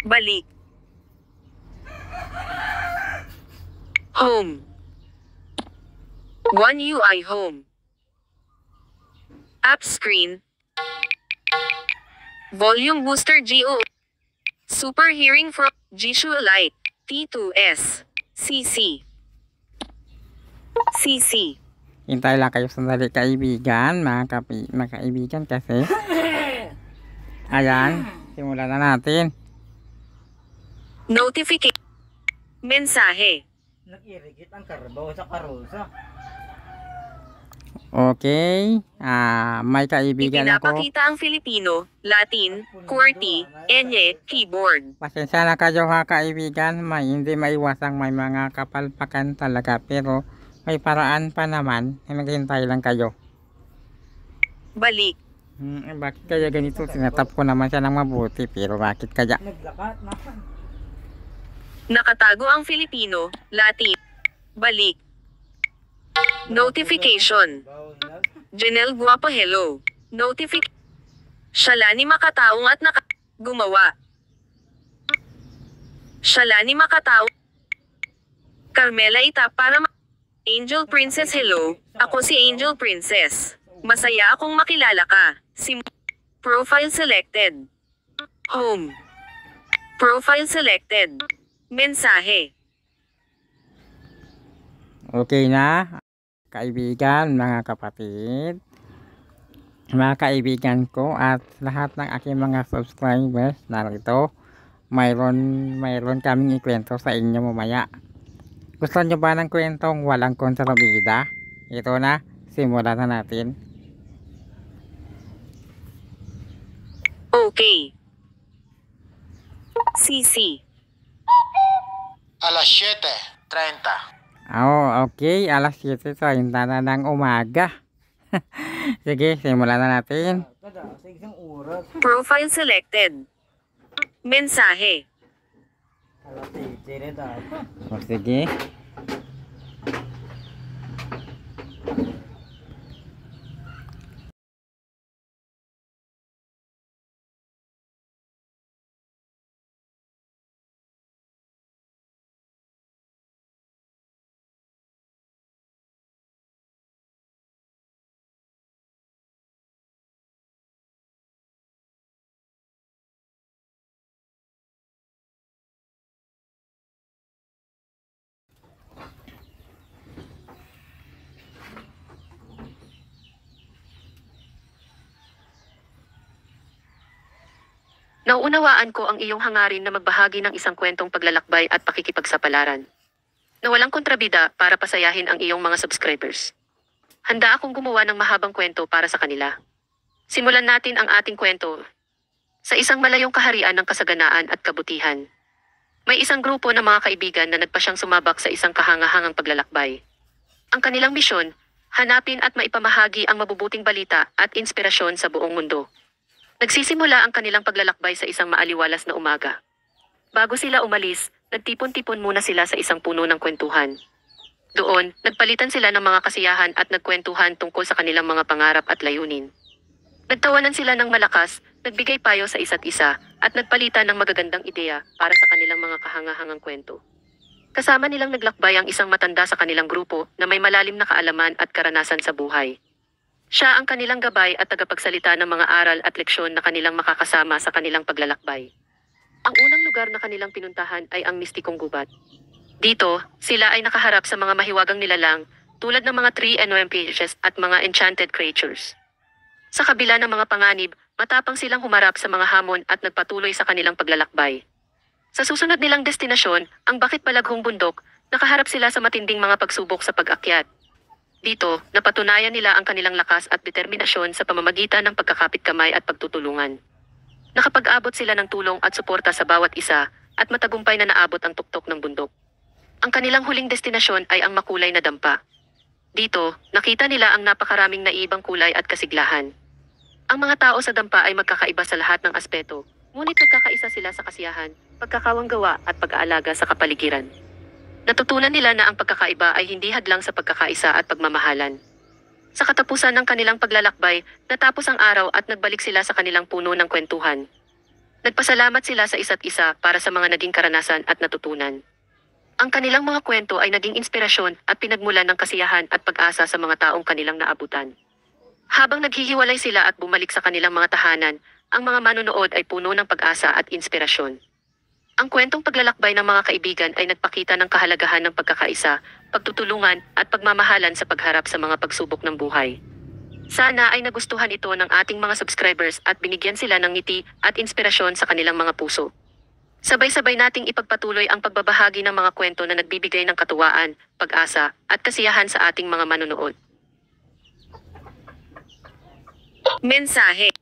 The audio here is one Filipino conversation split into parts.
Balik. Home. One UI Home. App screen. Volume booster GO. Super hearing from Jishu Lite. T2S. CC. CC. Hintay lang kayo sandali kaibigan, mga kaibigan kasi. Ayan, simulan na natin. Notification. Mensahe. Nag-irrigate ang karbaw sa karosa. Okay, may kaibigan ako. Ipinapakita ang Filipino, Latin, QWERTY, ENYE, keyboard. Pasensya na kayo ha kaibigan, hindi maiwasang may mga kapalpakan talaga pero may paraan pa naman, naghintay lang kayo. Balik. Bakit kaya ganito? Sinatap ko naman siya ng mabuti pero bakit kaya? Naglakat na. Nakatago ang Filipino, Latin. Balik. Notification. Janelle Guapo hello. Shalani makataong at gumawa. Shalani makataong. Carmela Ita para Angel Princess hello. Ako si Angel Princess. Masaya akong makilala ka. Profile selected. Home. Profile selected. Mensahe. Okay na, kaibigan, mga kapatid, mga kaibigan ko at lahat ng aking mga subscribers narito, mayroon kaming ikwento sa inyo mamaya. Gusto nyo ba ng kwentong walang kontrabida? Ito na, simulan na natin. Okay. CC. Alas 7:30. Okay, alas 7:30 na ng umaga. Sige, simulan na natin. Kada sa isang oras. Profile selected. Mensahe. Alas 7 na dapat. Sige. Nauunawaan ko ang iyong hangarin na magbahagi ng isang kwentong paglalakbay at pakikipagsapalaran. Na walang kontrabida para pasayahin ang iyong mga subscribers. Handa akong gumawa ng mahabang kwento para sa kanila. Simulan natin ang ating kwento. Sa isang malayong kaharian ng kasaganaan at kabutihan. May isang grupo ng mga kaibigan na nagpasyang sumabak sa isang kahangahangang paglalakbay. Ang kanilang misyon, hanapin at maipamahagi ang mabubuting balita at inspirasyon sa buong mundo. Nagsisimula ang kanilang paglalakbay sa isang maaliwalas na umaga. Bago sila umalis, nagtipon-tipon muna sila sa isang puno ng kwentuhan. Doon, nagpalitan sila ng mga kasiyahan at nagkwentuhan tungkol sa kanilang mga pangarap at layunin. Nagtawanan sila ng malakas, nagbigay payo sa isa't isa, at nagpalitan ng magagandang ideya para sa kanilang mga kahangahangang kwento. Kasama nilang naglakbay ang isang matanda sa kanilang grupo na may malalim na kaalaman at karanasan sa buhay. Siya ang kanilang gabay at tagapagsalita ng mga aral at leksyon na kanilang makakasama sa kanilang paglalakbay. Ang unang lugar na kanilang pinuntahan ay ang mistikong gubat. Dito, sila ay nakaharap sa mga mahiwagang nilalang tulad ng mga tree and fishes at mga enchanted creatures. Sa kabila ng mga panganib, matapang silang humarap sa mga hamon at nagpatuloy sa kanilang paglalakbay. Sa susunod nilang destinasyon, ang bakit balaghong bundok, nakaharap sila sa matinding mga pagsubok sa pag-akyat. Dito, napatunayan nila ang kanilang lakas at determinasyon sa pamamagitan ng pagkakapit kamay at pagtutulungan. Nakapag-abot sila ng tulong at suporta sa bawat isa at matagumpay na naabot ang tuktok ng bundok. Ang kanilang huling destinasyon ay ang makulay na dampa. Dito, nakita nila ang napakaraming naiibang kulay at kasiglahan. Ang mga tao sa dampa ay magkakaiba sa lahat ng aspeto, ngunit nagkakaisa sila sa kasiyahan, pagkakawanggawa at pag-aalaga sa kapaligiran. Natutunan nila na ang pagkakaiba ay hindi hadlang sa pagkakaisa at pagmamahalan. Sa katapusan ng kanilang paglalakbay, natapos ang araw at nagbalik sila sa kanilang puno ng kwentuhan. Nagpasalamat sila sa isa't isa para sa mga naging karanasan at natutunan. Ang kanilang mga kwento ay naging inspirasyon at pinagmulan ng kasiyahan at pag-asa sa mga taong kanilang naabutan. Habang naghihiwalay sila at bumalik sa kanilang mga tahanan, ang mga manonood ay puno ng pag-asa at inspirasyon. Ang kwentong paglalakbay ng mga kaibigan ay nagpakita ng kahalagahan ng pagkakaisa, pagtutulungan at pagmamahalan sa pagharap sa mga pagsubok ng buhay. Sana ay nagustuhan ito ng ating mga subscribers at binigyan sila ng ngiti at inspirasyon sa kanilang mga puso. Sabay-sabay nating ipagpatuloy ang pagbabahagi ng mga kwento na nagbibigay ng katuwaan, pag-asa at kasiyahan sa ating mga manonood. Mensahe.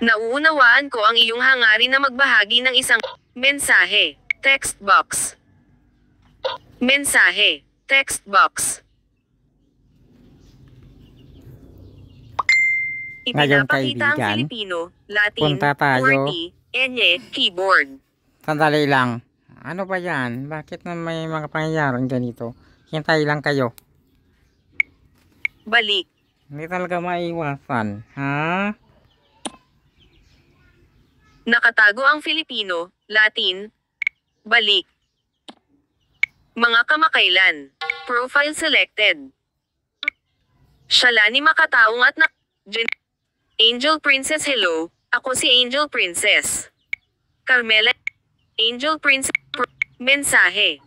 Nauunawaan ko ang iyong hangarin na magbahagi ng isang mensahe. Text box. Mensahe. Text box. Ngayon, Ipinapakita ang kaibigan, Filipino, Latin, punta tayo. QWERTY, ENYE, keyboard. Sandali lang. Ano ba yan? Bakit na may mga pangyayaring ganito? Hintay lang kayo. Balik. Hindi talaga maiwasan. Ha? Nakatago ang Filipino, Latin, balik. Mga kamakailan. Profile selected. Shalani makataong at Angel Princess, hello. Ako si Angel Princess. Carmela. Angel Princess. Mensahe.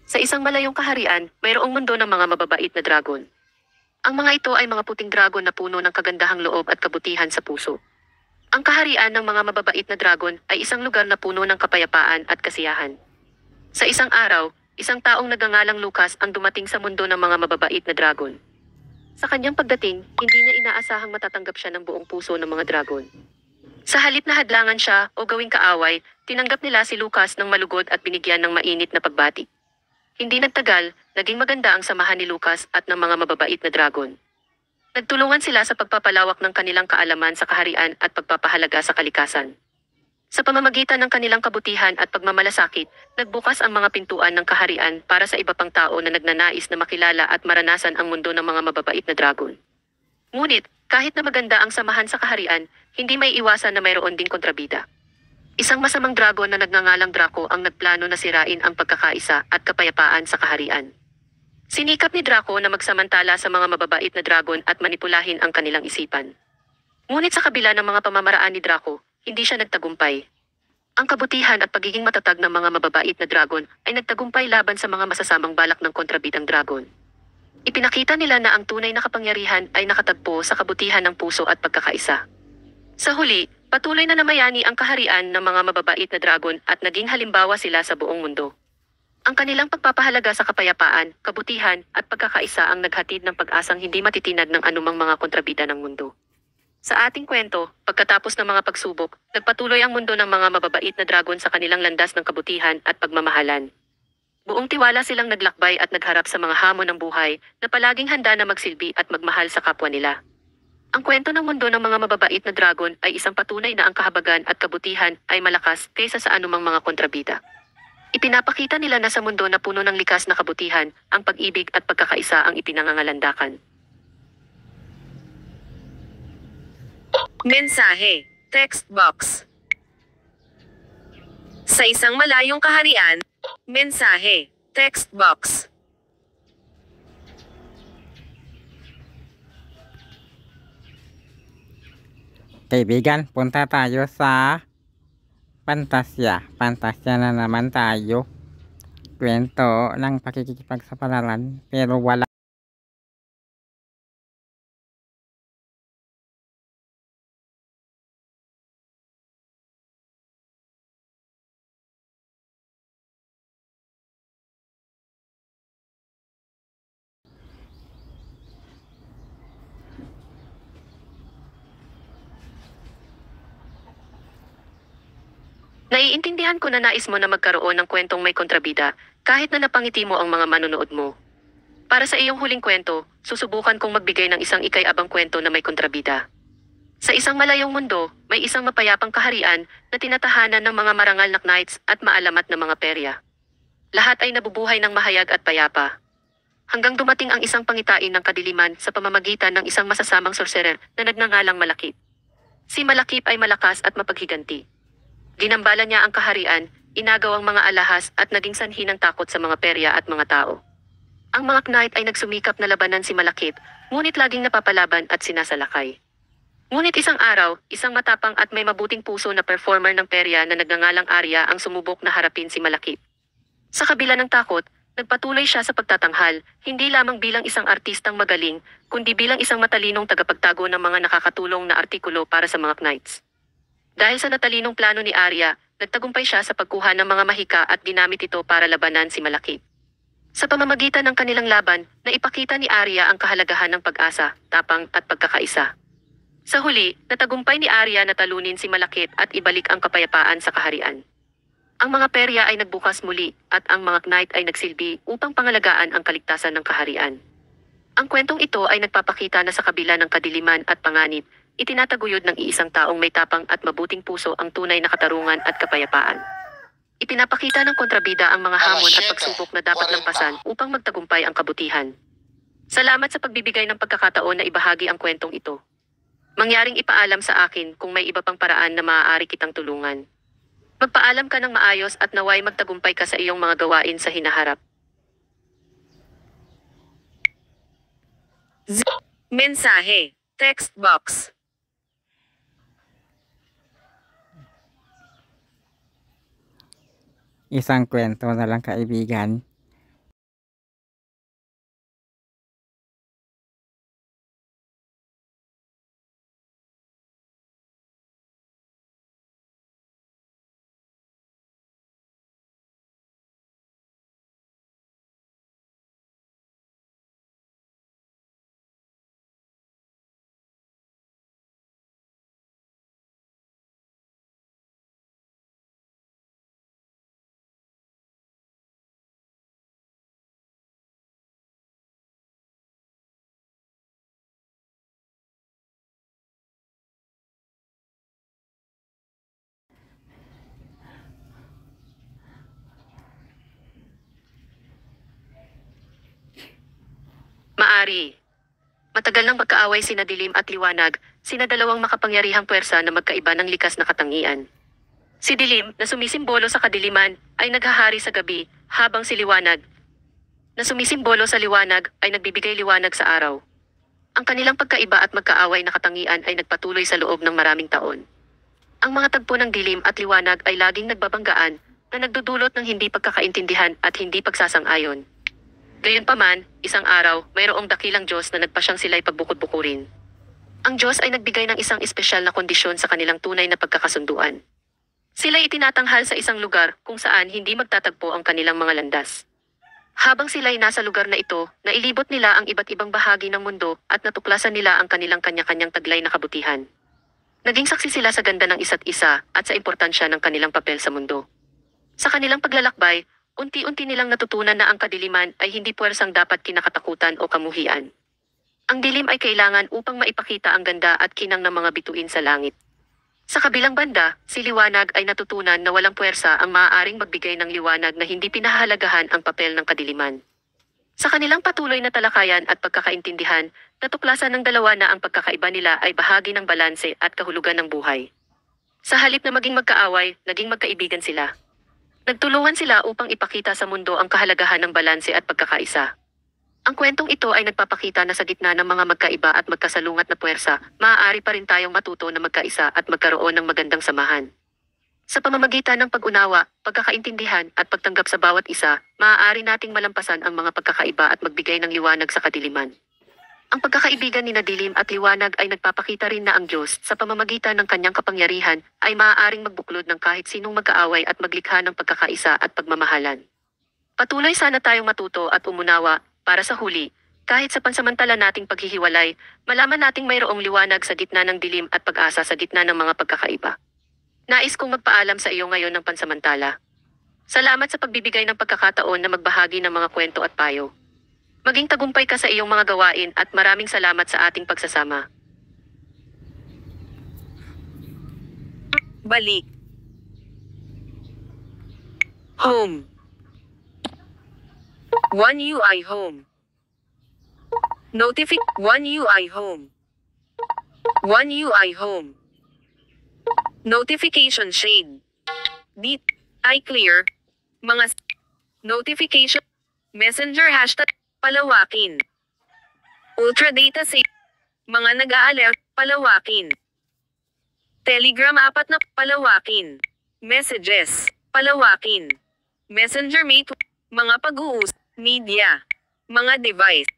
Sa isang malayong kaharian, mayroong mundo ng mga mababait na dragon. Ang mga ito ay mga puting dragon na puno ng kagandahang loob at kabutihan sa puso. Ang kaharian ng mga mababait na dragon ay isang lugar na puno ng kapayapaan at kasiyahan. Sa isang araw, isang taong nagngangalang Lucas ang dumating sa mundo ng mga mababait na dragon. Sa kanyang pagdating, hindi niya inaasahang matatanggap siya ng buong puso ng mga dragon. Sa halip na hadlangan siya o gawing kaaway, tinanggap nila si Lucas ng malugod at binigyan ng mainit na pagbati. Hindi nagtagal, naging maganda ang samahan ni Lucas at ng mga mababait na dragon. Nagtulungan sila sa pagpapalawak ng kanilang kaalaman sa kaharian at pagpapahalaga sa kalikasan. Sa pamamagitan ng kanilang kabutihan at pagmamalasakit, nagbukas ang mga pintuan ng kaharian para sa iba pang tao na nagnanais na makilala at maranasan ang mundo ng mga mababait na dragon. Ngunit, kahit na maganda ang samahan sa kaharian, hindi may iwasan na mayroon ding kontrabida. Isang masamang dragon na nagngangalang Draco ang nagplano na sirain ang pagkakaisa at kapayapaan sa kaharian. Sinikap ni Draco na magsamantala sa mga mababait na dragon at manipulahin ang kanilang isipan. Ngunit sa kabila ng mga pamamaraan ni Draco, hindi siya nagtagumpay. Ang kabutihan at pagiging matatag ng mga mababait na dragon ay nagtagumpay laban sa mga masasamang balak ng kontrabidang dragon. Ipinakita nila na ang tunay na kapangyarihan ay nakatagpo sa kabutihan ng puso at pagkakaisa. Sa huli, patuloy na namayani ang kaharian ng mga mababait na dragon at naging halimbawa sila sa buong mundo. Ang kanilang pagpapahalaga sa kapayapaan, kabutihan at pagkakaisa ang naghatid ng pag-asang hindi matitinag ng anumang mga kontrabida ng mundo. Sa ating kwento, pagkatapos ng mga pagsubok, nagpatuloy ang mundo ng mga mababait na dragon sa kanilang landas ng kabutihan at pagmamahalan. Buong tiwala silang naglakbay at nagharap sa mga hamon ng buhay na palaging handa na magsilbi at magmahal sa kapwa nila. Ang kwento ng mundo ng mga mababait na dragon ay isang patunay na ang kahabagan at kabutihan ay malakas kaysa sa anumang mga kontrabida. Ipinapakita nila na sa mundo na puno ng likas na kabutihan, ang pag-ibig at pagkakaisa ang ipinangangalandakan. Mensahe. Text box. Sa isang malayong kaharian, mensahe. Text box. Kaibigan, punta tayo sa Fantasya. Fantasya na naman tayo. Kwento ng pakikipagsapalaran pero wala. Naiintindihan ko na nais mo na magkaroon ng kwentong may kontrabida, kahit na napangiti mo ang mga manonood mo. Para sa iyong huling kwento, susubukan kong magbigay ng isang ikay-abang kwento na may kontrabida. Sa isang malayong mundo, may isang mapayapang kaharian na tinatahanan ng mga marangal na knights at maalamat na mga perya. Lahat ay nabubuhay ng mahayag at payapa. Hanggang dumating ang isang pangitain ng kadiliman sa pamamagitan ng isang masasamang sorcerer na nagngangalang Malakip. Si Malakip ay malakas at mapaghiganti. Ginambala niya ang kaharian, inagaw ang mga alahas at naging sanhi ng takot sa mga perya at mga tao. Ang mga knight ay nagsumikap na labanan si Malakip, ngunit laging napapalaban at sinasalakay. Ngunit isang araw, isang matapang at may mabuting puso na performer ng perya na nagngangalang Arya ang sumubok na harapin si Malakip. Sa kabila ng takot, nagpatuloy siya sa pagtatanghal, hindi lamang bilang isang artistang magaling, kundi bilang isang matalinong tagapagtago ng mga nakakatulong na artikulo para sa mga knights. Dahil sa natalinong plano ni Arya, nagtagumpay siya sa pagkuha ng mga mahika at ginamit ito para labanan si Malakip. Sa pamamagitan ng kanilang laban, naipakita ni Arya ang kahalagahan ng pag-asa, tapang at pagkakaisa. Sa huli, natagumpay ni Arya na talunin si Malakip at ibalik ang kapayapaan sa kaharian. Ang mga perya ay nagbukas muli at ang mga knight ay nagsilbi upang pangalagaan ang kaligtasan ng kaharian. Ang kwentong ito ay nagpapakita na sa kabila ng kadiliman at panganib, itinataguyod ng iisang taong may tapang at mabuting puso ang tunay na katarungan at kapayapaan. Ipinapakita ng kontrabida ang mga hamon at pagsubok na dapat lampasan upang magtagumpay ang kabutihan. Salamat sa pagbibigay ng pagkakataon na ibahagi ang kwentong ito. Mangyaring ipaalam sa akin kung may iba pang paraan na maaari kitang tulungan. Magpaalam ka ng maayos at naway magtagumpay ka sa iyong mga gawain sa hinaharap. Mensahe. Text box. Isang kwento na lang kaibigan. Maari. Matagal nang magkaaway sina Dilim at Liwanag, sina dalawang makapangyarihang puwersa na magkaiba ng likas na katangian. Si Dilim, na sumisimbolo sa kadiliman, ay naghahari sa gabi, habang si Liwanag, na sumisimbolo sa liwanag, ay nagbibigay liwanag sa araw. Ang kanilang pagkaiba at magkaaway na katangian ay nagpatuloy sa loob ng maraming taon. Ang mga tagpo ng Dilim at Liwanag ay laging nagbabanggaan, na nagdudulot ng hindi pagkakaintindihan at hindi pagsasang-ayon. Gayunpaman, isang araw, mayroong dakilang Diyos na nagpasyang sila'y pagbukod-bukurin. Ang Diyos ay nagbigay ng isang espesyal na kondisyon sa kanilang tunay na pagkakasunduan. Sila'y itinatanghal sa isang lugar kung saan hindi magtatagpo ang kanilang mga landas. Habang sila'y nasa lugar na ito, nailibot nila ang iba't ibang bahagi ng mundo at natuklasan nila ang kanilang kanya-kanyang taglay na kabutihan. Naging saksi sila sa ganda ng isa't isa at sa importansya ng kanilang papel sa mundo. Sa kanilang paglalakbay, unti-unti nilang natutunan na ang kadiliman ay hindi puwersang dapat kinakatakutan o kamuhian. Ang dilim ay kailangan upang maipakita ang ganda at kinang ng mga bituin sa langit. Sa kabilang banda, si Liwanag ay natutunan na walang puwersa ang maaaring magbigay ng liwanag na hindi pinahahalagahan ang papel ng kadiliman. Sa kanilang patuloy na talakayan at pagkakaintindihan, natuklasan ng dalawa na ang pagkakaiba nila ay bahagi ng balanse at kahulugan ng buhay. Sa halip na maging magkaaway, naging magkaibigan sila. Nagtulungan sila upang ipakita sa mundo ang kahalagahan ng balanse at pagkakaisa. Ang kwentong ito ay nagpapakita na sa gitna ng mga magkaiba at magkasalungat na puwersa, maaari pa rin tayong matuto na magkaisa at magkaroon ng magandang samahan. Sa pamamagitan ng pag-unawa, pagkakaintindihan at pagtanggap sa bawat isa, maaari nating malampasan ang mga pagkakaiba at magbigay ng liwanag sa kadiliman. Ang pagkakaibigan ni Dilim at Liwanag ay nagpapakita rin na ang Diyos, sa pamamagitan ng kanyang kapangyarihan, ay maaaring magbuklod ng kahit sinong magkaaway at maglikha ng pagkakaisa at pagmamahalan. Patuloy sana tayong matuto at umunawa, para sa huli, kahit sa pansamantala nating paghihiwalay, malaman nating mayroong liwanag sa gitna ng dilim at pag-asa sa gitna ng mga pagkakaiba. Nais kong magpaalam sa iyo ngayon ng pansamantala. Salamat sa pagbibigay ng pagkakataon na magbahagi ng mga kwento at payo. Maging tagumpay ka sa iyong mga gawain at maraming salamat sa ating pagsasama. Balik. Home. One UI home. One UI home. One UI home. Notification shade. iClear. Mga notification. Messenger hashtag. Palawakin. Ultra data save. Mga nag-a-alert. Palawakin. Telegram 4 na. Palawakin. Messages. Palawakin. Messenger Mate. Mga pag-uus. Media. Mga device.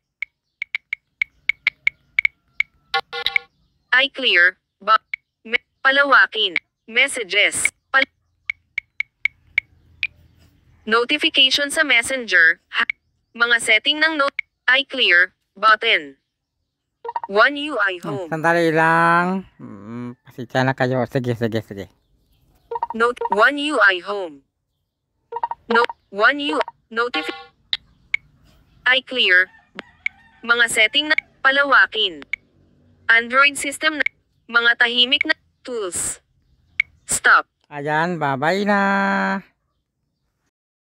iClear. Palawakin. Messages. Notification sa Messenger. Mga setting ng iClear. Button. One UI home. Sandali lang. Pasensya na kayo. Sige. One UI home. One UI. iClear. Mga setting na palawakin. Android system na mga tahimik na tools. Stop. Ayan, bye-bye na.